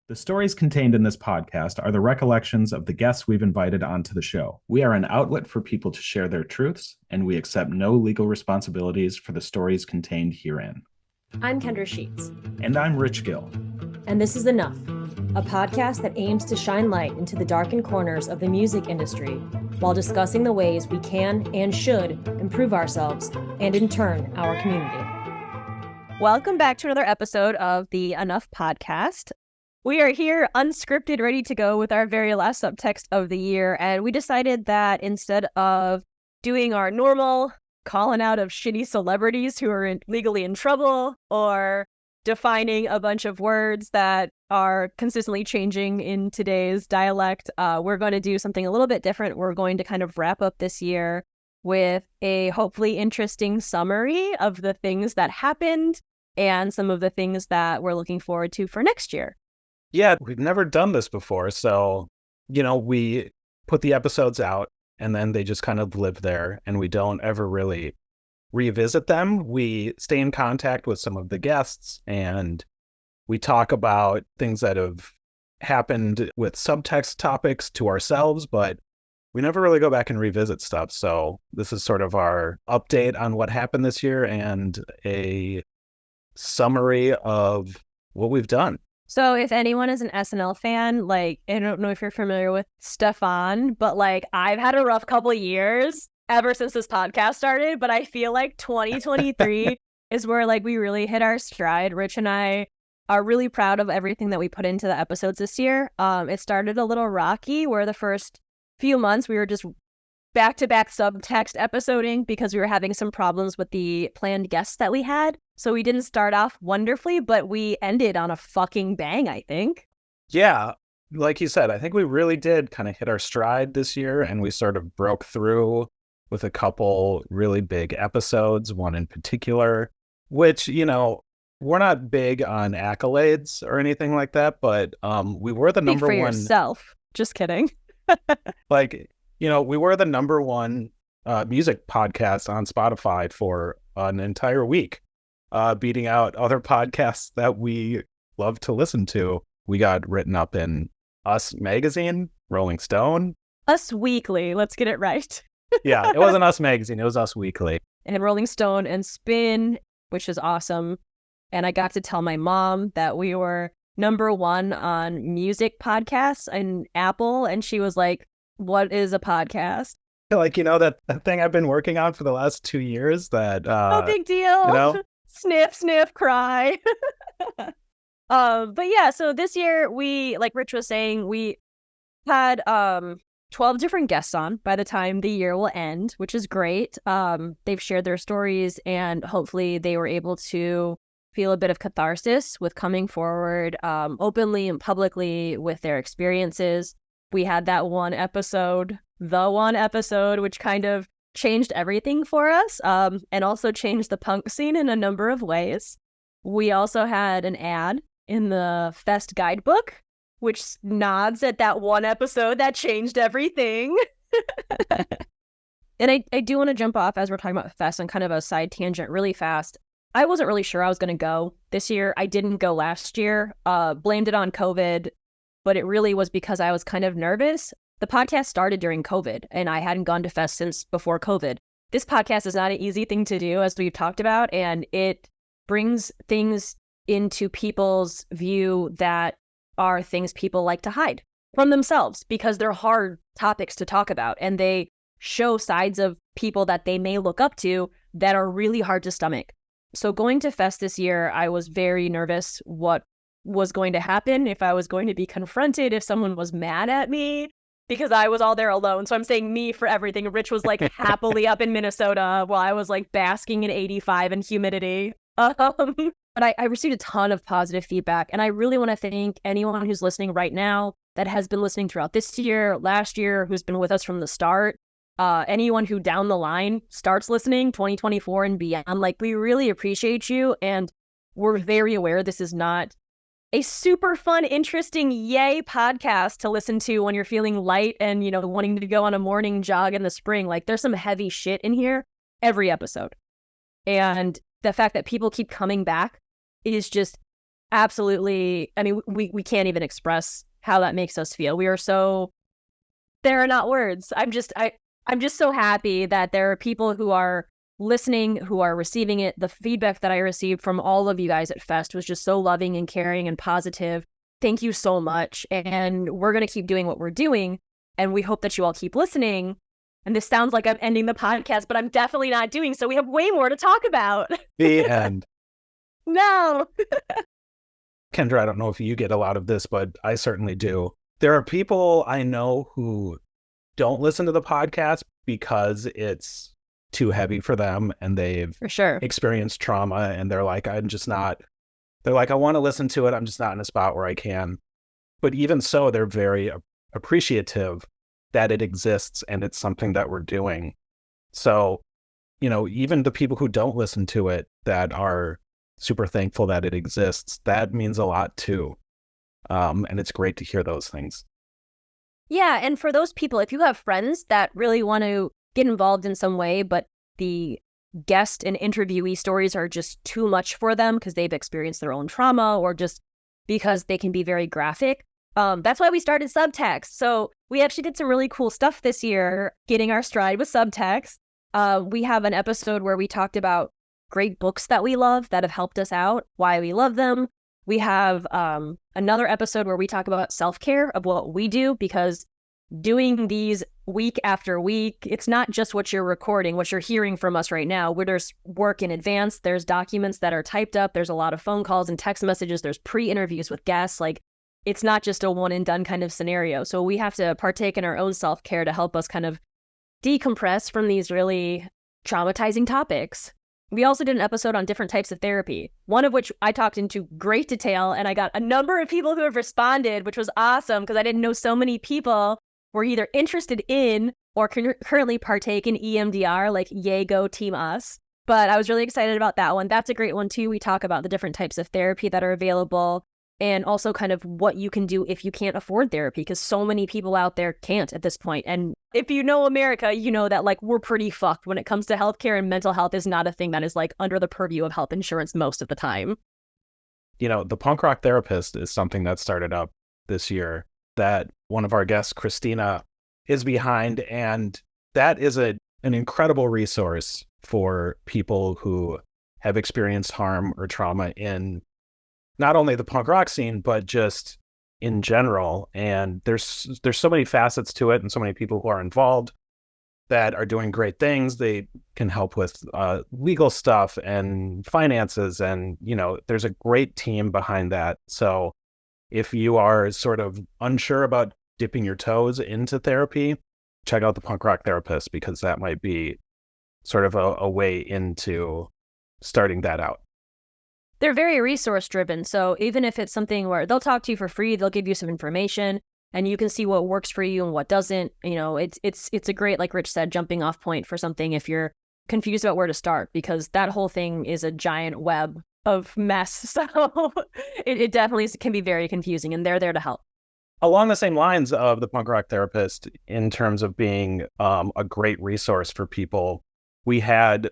The stories contained in this podcast are the recollections of the guests we've invited onto the show. We are an outlet for people to share their truths, and we accept no legal responsibilities for the stories contained herein. I'm Kendra Sheets. And I'm Rich Gill. And this is Enough, a podcast that aims to shine light into the darkened corners of the music industry while discussing the ways we can and should improve ourselves and, in turn, our community. Welcome back to another episode of the Enough podcast. We are here unscripted, ready to go with our very last subtext of the year, and we decided that instead of doing our normal calling out of shitty celebrities who are legally in trouble or defining a bunch of words that are consistently changing in today's dialect, we're going to do something a little bit different. We're going to kind of wrap up this year with a hopefully interesting summary of the things that happened and some of the things that we're looking forward to for next year. Yeah, we've never done this before. So, we put the episodes out and then they just kind of live there and we don't ever really revisit them. We stay in contact with some of the guests and we talk about things that have happened with subtext topics to ourselves, but we never really go back and revisit stuff. So this is sort of our update on what happened this year and a summary of what we've done. So if anyone is an SNL fan, I don't know if you're familiar with Stefan, but I've had a rough couple of years ever since this podcast started, but I feel like 2023 is where we really hit our stride. Rich and I are really proud of everything that we put into the episodes this year. It started a little rocky where the first few months we were just back-to-back subtext episoding because we were having some problems with the planned guests that we had. So we didn't start off wonderfully, but we ended on a fucking bang, I think. Yeah, like you said, I think we really did kind of hit our stride this year and we sort of broke through with a couple really big episodes, one in particular, which, we're not big on accolades or anything like that, but we were the number Speak for one. Yourself. Just kidding. We were the number one music podcast on Spotify for an entire week, beating out other podcasts that we love to listen to. We got written up in Us Magazine, Rolling Stone. Us Weekly, let's get it right. Yeah, it wasn't Us Magazine, it was Us Weekly. And Rolling Stone and Spin, which is awesome. And I got to tell my mom that we were number one on music podcasts in Apple, and she was like, what is a podcast? That thing I've been working on for the last 2 years that no big deal. Sniff, sniff, cry. But yeah, so this year we, like Rich was saying, we had 12 different guests on by the time the year will end, which is great. They've shared their stories and hopefully they were able to feel a bit of catharsis with coming forward openly and publicly with their experiences. We had the one episode, which kind of changed everything for us and also changed the punk scene in a number of ways. We also had an ad in the Fest guidebook, which nods at that one episode that changed everything. And I do want to jump off as we're talking about Fest on kind of a side tangent really fast. I wasn't really sure I was going to go this year. I didn't go last year, blamed it on COVID, but it really was because I was kind of nervous. The podcast started during COVID, and I hadn't gone to Fest since before COVID. This podcast is not an easy thing to do, as we've talked about, and it brings things into people's view that are things people like to hide from themselves because they're hard topics to talk about, and they show sides of people that they may look up to that are really hard to stomach. So going to Fest this year, I was very nervous what was going to happen, if I was going to be confronted, if someone was mad at me, because I was all there alone. So I'm saying me for everything. Rich was happily up in Minnesota while I was basking in 85 and humidity. But I received a ton of positive feedback. And I really want to thank anyone who's listening right now that has been listening throughout this year, last year, who's been with us from the start. Anyone who down the line starts listening 2024 and beyond, we really appreciate you. And we're very aware this is not a super fun, interesting, yay podcast to listen to when you're feeling light and, wanting to go on a morning jog in the spring. There's some heavy shit in here every episode. And the fact that people keep coming back is just absolutely, I mean, we can't even express how that makes us feel. We are so, there are not words. I'm just so happy that there are people who are listening, who are receiving it. The feedback that I received from all of you guys at Fest was just so loving and caring and positive. Thank you so much. And we're going to keep doing what we're doing. And we hope that you all keep listening. And this sounds like I'm ending the podcast, but I'm definitely not doing so. We have way more to talk about. The end. No. Kendra, I don't know if you get a lot of this, but I certainly do. There are people I know who don't listen to the podcast because it's too heavy for them and they've For sure experienced trauma and they're like, I want to listen to it. I'm just not in a spot where I can. But even so, they're very appreciative that it exists and it's something that we're doing. So, even the people who don't listen to it that are super thankful that it exists, that means a lot too. And it's great to hear those things. Yeah, and for those people, if you have friends that really want to get involved in some way, but the guest and interviewee stories are just too much for them because they've experienced their own trauma or just because they can be very graphic, that's why we started Subtext. So we actually did some really cool stuff this year, getting our stride with Subtext. We have an episode where we talked about great books that we love that have helped us out, why we love them. We have another episode where we talk about self-care of what we do, because doing these week after week, it's not just what you're recording, what you're hearing from us right now, where there's work in advance, there's documents that are typed up, there's a lot of phone calls and text messages, there's pre-interviews with guests. Like, it's not just a one and done kind of scenario. So we have to partake in our own self-care to help us kind of decompress from these really traumatizing topics. We also did an episode on different types of therapy, one of which I talked into great detail, and I got a number of people who have responded, which was awesome because I didn't know so many people were either interested in or currently partake in EMDR, like yay, go team us. But I was really excited about that one. That's a great one too. We talk about the different types of therapy that are available and also kind of what you can do if you can't afford therapy, because so many people out there can't at this point. And if you know America, you know that like we're pretty fucked when it comes to healthcare, and mental health is not a thing that is like under the purview of health insurance most of the time. The punk rock therapist is something that started up this year that one of our guests, Christina, is behind. And that is an incredible resource for people who have experienced harm or trauma in not only the punk rock scene, but just in general. And there's so many facets to it and so many people who are involved that are doing great things. They can help with legal stuff and finances. And, there's a great team behind that. So if you are sort of unsure about dipping your toes into therapy, check out the punk rock therapist, because that might be sort of a way into starting that out. They're very resource driven. So even if it's something where they'll talk to you for free, they'll give you some information and you can see what works for you and what doesn't. It's a great, like Rich said, jumping off point for something if you're confused about where to start, because that whole thing is a giant web of mess. So it definitely can be very confusing, and they're there to help. Along the same lines of the punk rock therapist, in terms of being a great resource for people, we had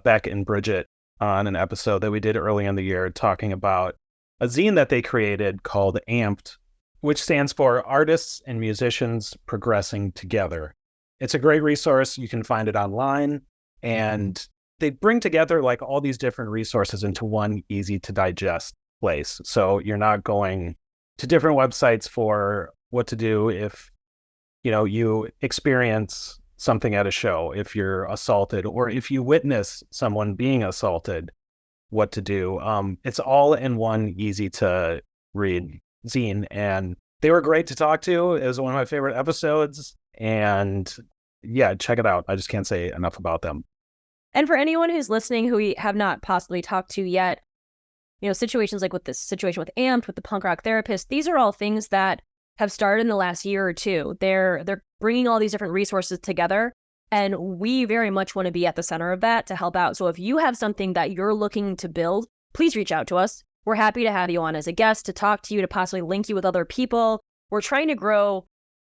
Beck and Bridget on an episode that we did early in the year talking about a zine that they created called Amped, which stands for Artists and Musicians Progressing Together. It's a great resource. You can find it online, and they bring together like all these different resources into one easy to digest place. So you're not going to different websites for what to do if, you experience something at a show, if you're assaulted, or if you witness someone being assaulted, what to do. It's all in one easy to read zine, and they were great to talk to. It was one of my favorite episodes, and yeah, check it out. I just can't say enough about them. And for anyone who's listening who we have not possibly talked to yet, situations like with this situation with Amped, with the punk rock therapist, these are all things that have started in the last year or two. They're bringing all these different resources together, and we very much want to be at the center of that to help out. So if you have something that you're looking to build, please reach out to us. We're happy to have you on as a guest, to talk to you, to possibly link you with other people. We're trying to grow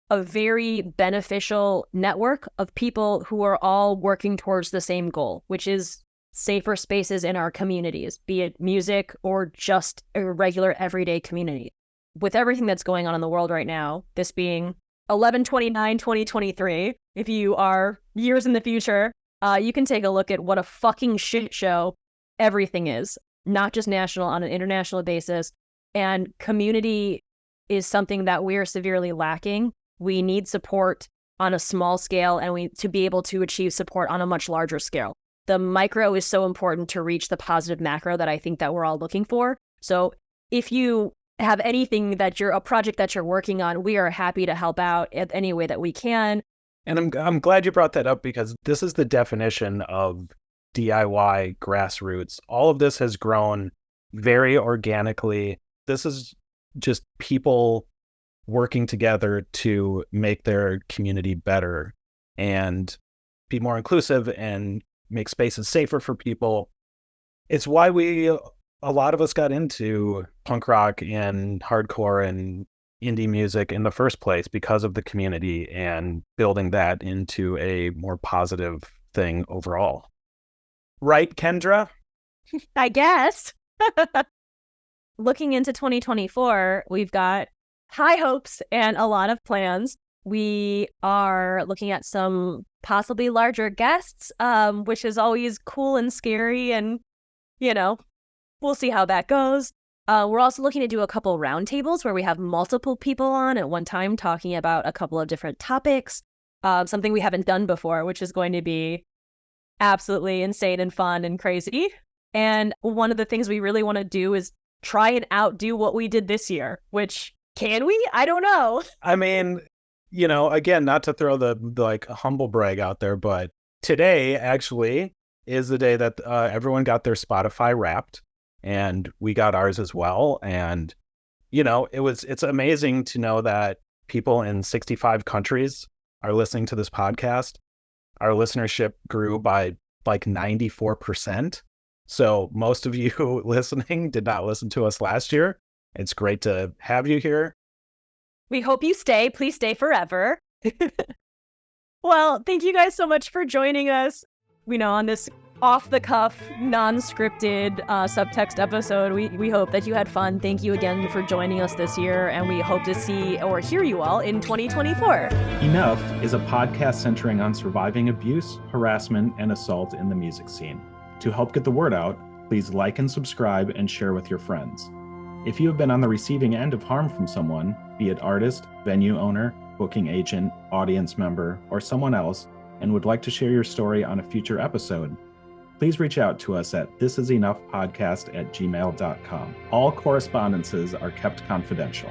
a very beneficial network of people who are all working towards the same goal, which is safer spaces in our communities, be it music or just a regular everyday community. With everything that's going on in the world right now, this being 11/29/2023, if you are years in the future, you can take a look at what a fucking shit show everything is, not just national, on an international basis. And community is something that we're severely lacking. We need support on a small scale, and to be able to achieve support on a much larger scale. The micro is so important to reach the positive macro that I think that we're all looking for. So if you have anything a project that you're working on, we are happy to help out in any way that we can. And I'm glad you brought that up, because this is the definition of DIY grassroots. All of this has grown very organically. This is just people working together to make their community better and be more inclusive and make spaces safer for people. It's why a lot of us got into punk rock and hardcore and indie music in the first place, because of the community and building that into a more positive thing overall. Right, Kendra? I guess. Looking into 2024, we've got high hopes and a lot of plans. We are looking at some possibly larger guests, which is always cool and scary, and, we'll see how that goes. We're also looking to do a couple roundtables where we have multiple people on at one time talking about a couple of different topics, something we haven't done before, which is going to be absolutely insane and fun and crazy. And one of the things we really want to do is try and outdo what we did this year, which, can we? I don't know. I mean, again, not to throw the humble brag out there, but today actually is the day that everyone got their Spotify Wrapped, and we got ours as well. And it's amazing to know that people in 65 countries are listening to this podcast. Our listenership grew by like 94%. So most of you listening did not listen to us last year. It's great to have you here. We hope you stay. Please stay forever. Well, thank you guys so much for joining us, on this off-the-cuff, non-scripted subtext episode. We hope that you had fun. Thank you again for joining us this year, and we hope to see or hear you all in 2024. Enough is a podcast centering on surviving abuse, harassment, and assault in the music scene. To help get the word out, please like and subscribe and share with your friends. If you have been on the receiving end of harm from someone, be it artist, venue owner, booking agent, audience member, or someone else, and would like to share your story on a future episode, please reach out to us at thisisenoughpodcast@gmail.com. All correspondences are kept confidential.